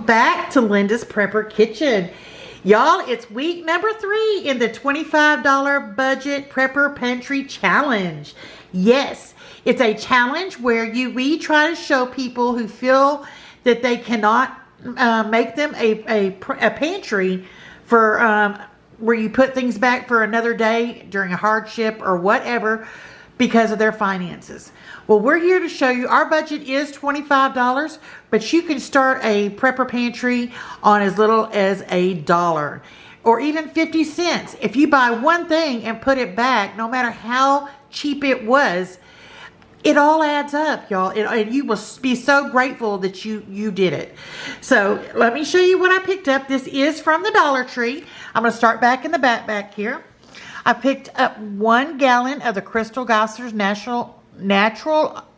Welcome back to Linda's Prepper Kitchen. Y'all, it's week number 3 in the $25 budget prepper pantry challenge. Yes, it's a challenge where we try to show people who feel that they cannot make them a pantry for where you put things back for another day during a hardship or whatever because of their finances. Well, we're here to show you our budget is $25, but you can start a prepper pantry on as little as $1 or even 50 cents. If you buy one thing and put it back, no matter how cheap it was, it all adds up, y'all. And you will be so grateful that you did it. So let me show you what I picked up. This is from the Dollar Tree. I'm going to start back in the back here. I picked up 1 gallon of the Crystal Geysers Natural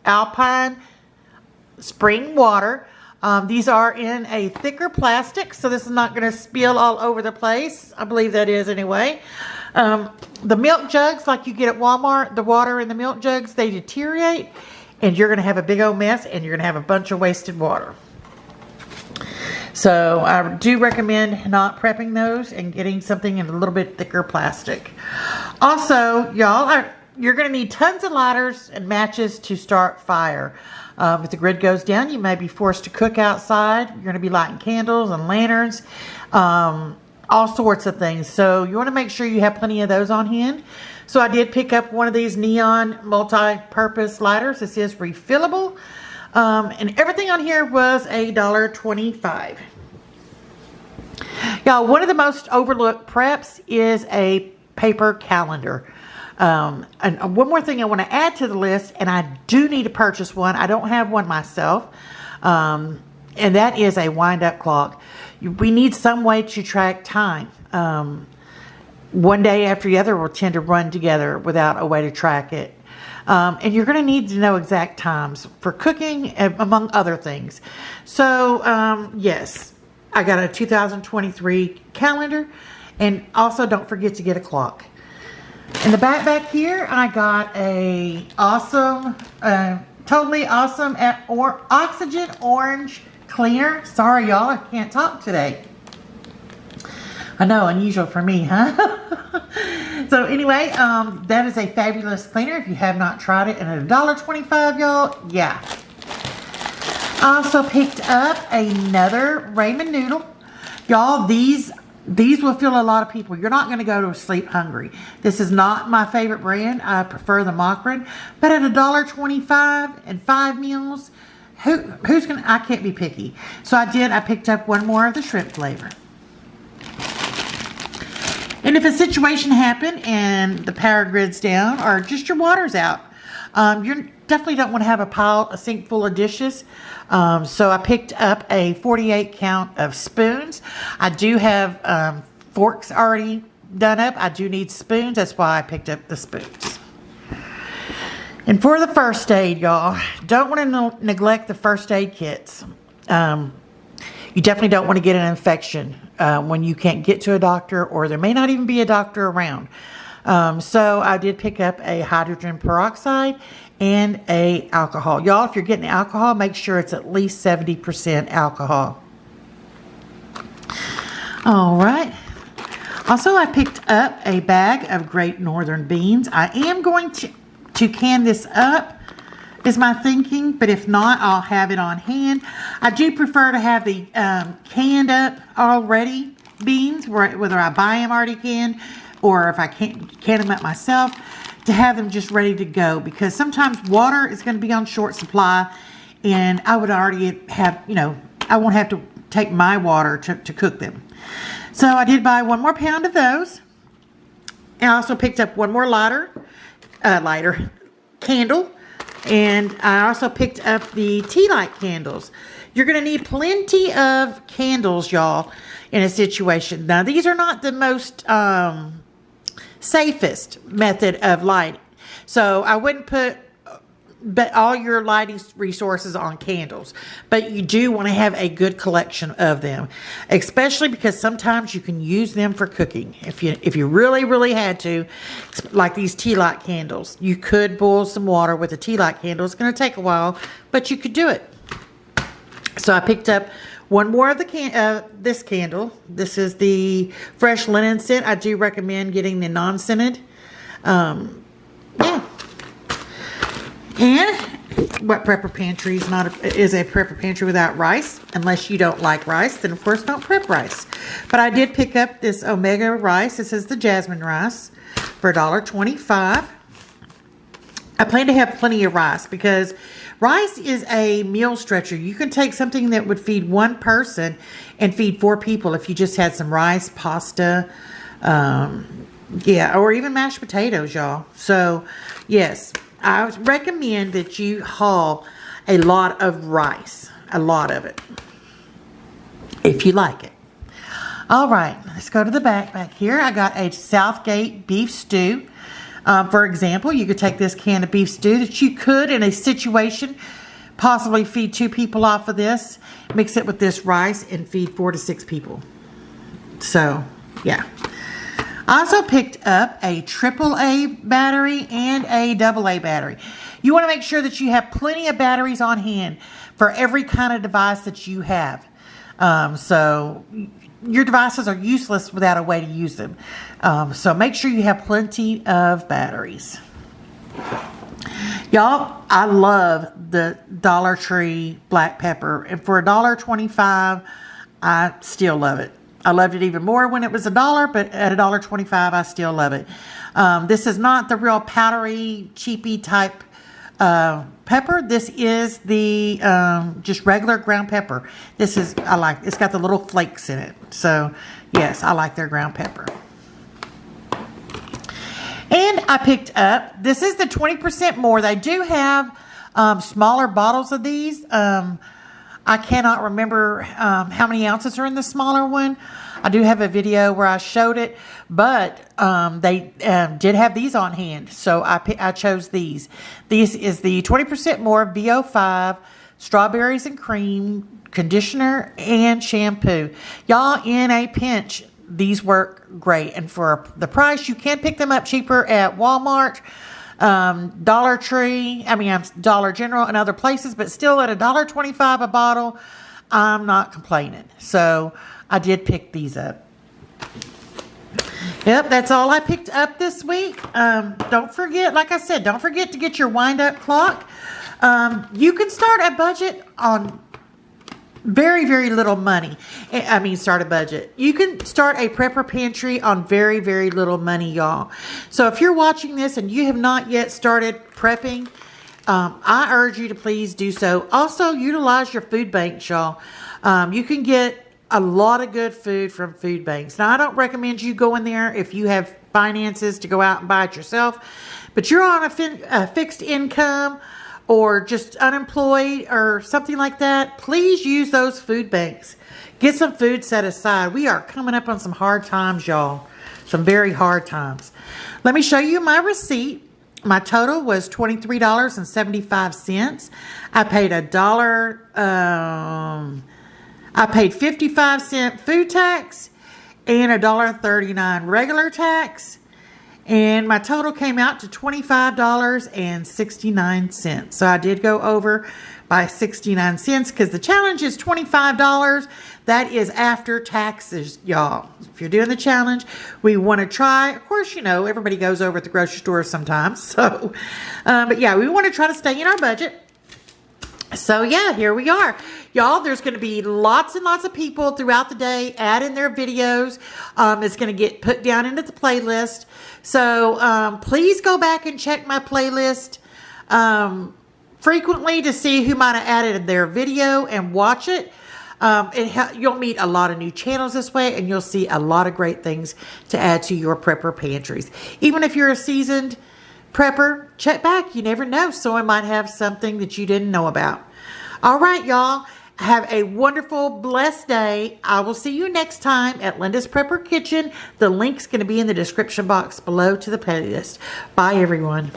Alpine Spring Water. These are in a thicker plastic, so this is not going to spill all over the place. I believe that is anyway. The milk jugs, like you get at Walmart, the water in the milk jugs, they deteriorate, and you're going to have a big old mess, and you're going to have a bunch of wasted water. So I do recommend not prepping those and getting something in a little bit thicker plastic. Also, y'all, you're going to need tons of lighters and matches to start fire. If the grid goes down, you may be forced to cook outside. You're going to be lighting candles and lanterns, all sorts of things. So you want to make sure you have plenty of those on hand. So I did pick up one of these neon multi-purpose lighters. This is refillable. And everything on here was $1.25. Y'all, one of the most overlooked preps is a paper calendar. And one more thing I want to add to the list, and I do need to purchase one. I don't have one myself. And that is a wind-up clock. We need some way to track time. One day after the other will tend to run together without a way to track it. And you're going to need to know exact times for cooking, among other things. So, yes, I got a 2023 calendar. And also don't forget to get a clock. In the back here, I got a awesome, totally awesome oxygen orange cleaner. Sorry, y'all, I can't talk today. I know, unusual for me, huh? So anyway, that is a fabulous cleaner if you have not tried it. And at $1.25, y'all, yeah. I also picked up another ramen noodle. Y'all, these will fill a lot of people. You're not going to go to sleep hungry. This is not my favorite brand. I prefer the Mockrin. But at $1.25 and 5 meals, who's going to, I can't be picky. So I picked up one more of the shrimp flavor. And if a situation happened and the power grid's down or just your water's out, you definitely don't want to have a sink full of dishes. So I picked up a 48 count of spoons. I do have forks already done up. I do need spoons. That's why I picked up the spoons. And for the first aid, y'all, don't want to neglect the first aid kits. You definitely don't want to get an infection when you can't get to a doctor, or there may not even be a doctor around. So I did pick up a hydrogen peroxide and a alcohol. Y'all, if you're getting alcohol, make sure it's at least 70% alcohol. All right. Also, I picked up a bag of Great Northern beans. I am going to can this up, is my thinking, but if not, I'll have it on hand. I do prefer to have the canned up already beans, whether I buy them already canned or if I can't can them up myself, to have them just ready to go, because sometimes water is going to be on short supply, and I would already have, I won't have to take my water to cook them. So I did buy 1 more pound of those. And I also picked up 1 more candle. And I also picked up the tea light candles. You're going to need plenty of candles, y'all, in a situation. Now, these are not the most safest method of lighting. So I wouldn't put all your lighting resources on candles. But you do want to have a good collection of them. Especially because sometimes you can use them for cooking. If you really, really had to, like these tea light candles. You could boil some water with a tea light candle. It's going to take a while, but you could do it. So I picked up One more of the this candle. This is the fresh linen scent. I do recommend getting the non-scented. Yeah. And what prepper pantry is a prepper pantry without rice? Unless you don't like rice, then of course don't prep rice. But I did pick up this Omega rice. This is the jasmine rice for $1.25. I plan to have plenty of rice because rice is a meal stretcher. You can take something that would feed one person and feed 4 people if you just had some rice, pasta, yeah, or even mashed potatoes, y'all. So, yes, I recommend that you haul a lot of rice, a lot of it, if you like it. All right, let's go to the back here. I got a Southgate beef stew. For example, you could take this can of beef stew that you could, in a situation, possibly feed 2 people off of this, mix it with this rice, and feed 4 to 6 people. So, yeah. I also picked up a AAA battery and a AA battery. You want to make sure that you have plenty of batteries on hand for every kind of device that you have. So your devices are useless without a way to use them. So make sure you have plenty of batteries. Y'all, I love the Dollar Tree black pepper. And for $1.25, I still love it. I loved it even more when it was $1, but at $1.25, I still love it. This is not the real powdery, cheapy type pepper. This is the just regular ground pepper. This is, I like, it's got the little flakes in it. So, yes, I like their ground pepper. And I picked up, this is the 20% more. They do have smaller bottles of these. I cannot remember how many ounces are in the smaller one. I do have a video where I showed it, but they did have these on hand, so I chose these. This is the 20% more VO5 strawberries and cream conditioner and shampoo. Y'all, in a pinch, these work great, and for the price, you can pick them up cheaper at Walmart, Dollar Tree, Dollar General and other places, but still at $1.25 a bottle, I'm not complaining. So I did pick these up. Yep, that's all I picked up this week. Don't forget, like I said, don't forget to get your wind-up clock. You can start a budget on very, very little money. Start a budget. You can start a prepper pantry on very, very little money, y'all. So if you're watching this and you have not yet started prepping, I urge you to please do so. Also, utilize your food banks, y'all. You can get a lot of good food from food banks. Now, I don't recommend you go in there if you have finances to go out and buy it yourself, but you're on a fixed income or just unemployed or something like that, please use those food banks. Get some food set aside. We are coming up on some hard times, y'all. Some very hard times. Let me show you my receipt. My total was $23.75. I paid I paid 55-cent food tax and $1.39 regular tax. And my total came out to $25.69. So I did go over by 69 cents because the challenge is $25. That is after taxes, y'all. If you're doing the challenge, we want to try. Of course, you know, everybody goes over at the grocery store sometimes. So, but yeah, we want to try to stay in our budget. So yeah, here we are. Y'all, there's going to be lots and lots of people throughout the day add in their videos. It's going to get put down into the playlist. So please go back and check my playlist frequently to see who might have added their video and watch it. You'll meet a lot of new channels this way, and you'll see a lot of great things to add to your prepper pantries. Even if you're a seasoned prepper, check back. You never know. Someone might have something that you didn't know about. All right, y'all. Have a wonderful, blessed day. I will see you next time at Linda's Prepper Kitchen. The link's going to be in the description box below to the playlist. Bye, everyone.